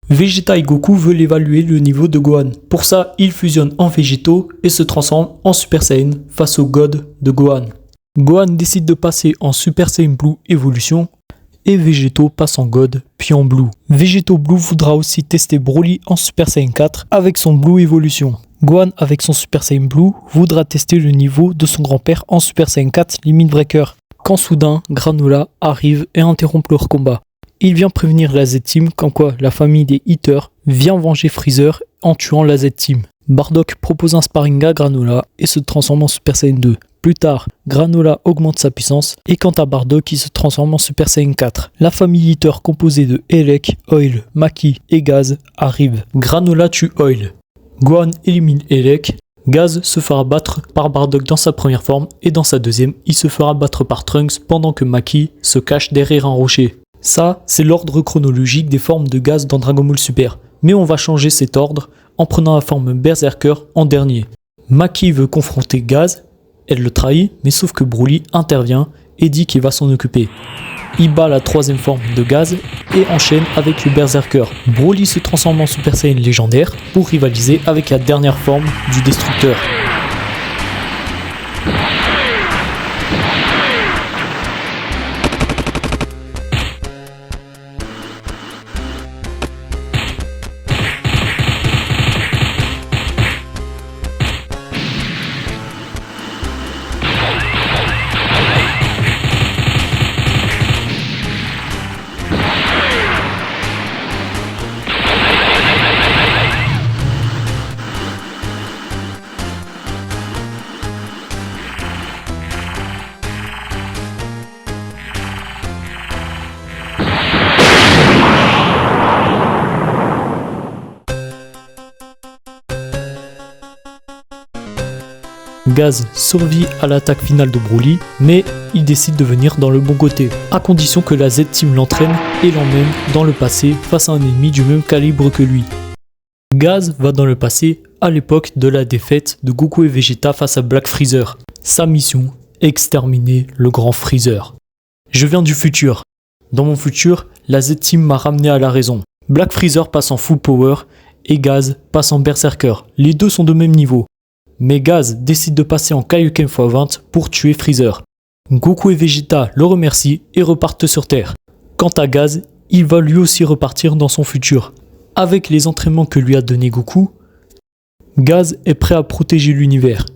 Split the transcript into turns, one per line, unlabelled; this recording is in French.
Vegeta et Goku veulent évaluer le niveau de Gohan. Pour ça, ils fusionnent en végétaux et se transforment en Super Saiyan face au God de Gohan. Gohan décide de passer en Super Saiyan Blue Evolution et Végétaux passe en God puis en Blue. Végétaux Blue voudra aussi tester Broly en Super Saiyan 4 avec son Blue Evolution. Gohan avec son Super Saiyan Blue voudra tester le niveau de son grand-père en Super Saiyan 4 Limit Breaker. Quand soudain, Granola arrive et interrompt leur combat. Il vient prévenir la Z-Team comme quoi la famille des Eaters vient venger Freezer en tuant la Z-Team. Bardock propose un sparring à Granola et se transforme en Super Saiyan 2. Plus tard, Granola augmente sa puissance et quant à Bardock, il se transforme en Super Saiyan 4. La famille Eater composée de Elec, Oil, Maki et Gaz arrive. Granola tue Oil. Gohan élimine Elec. Gaz se fera battre par Bardock dans sa première forme et dans sa deuxième, il se fera battre par Trunks pendant que Maki se cache derrière un rocher. Ça, c'est l'ordre chronologique des formes de Gaz dans Dragon Ball Super. Mais on va changer cet ordre en prenant la forme Berserker en dernier. Maki veut confronter Gaz, elle le trahit, mais sauf que Broly intervient et dit qu'il va s'en occuper. Il bat la troisième forme de Gaz et enchaîne avec le Berserker. Broly se transforme en Super Saiyan légendaire pour rivaliser avec la dernière forme du Destructeur. Gaz survit à l'attaque finale de Broly, mais il décide de venir dans le bon côté, à condition que la Z-Team l'entraîne et l'emmène dans le passé face à un ennemi du même calibre que lui. Gaz va dans le passé à l'époque de la défaite de Goku et Vegeta face à Black Freezer. Sa mission, exterminer le grand Freezer. Je viens du futur. Dans mon futur, la Z-Team m'a ramené à la raison. Black Freezer passe en full power et Gaz passe en Berserker. Les deux sont de même niveau. Mais Gaz décide de passer en Kaioken x20 pour tuer Freezer. Goku et Vegeta le remercient et repartent sur Terre. Quant à Gaz, il va lui aussi repartir dans son futur. Avec les entraînements que lui a donné Goku, Gaz est prêt à protéger l'univers.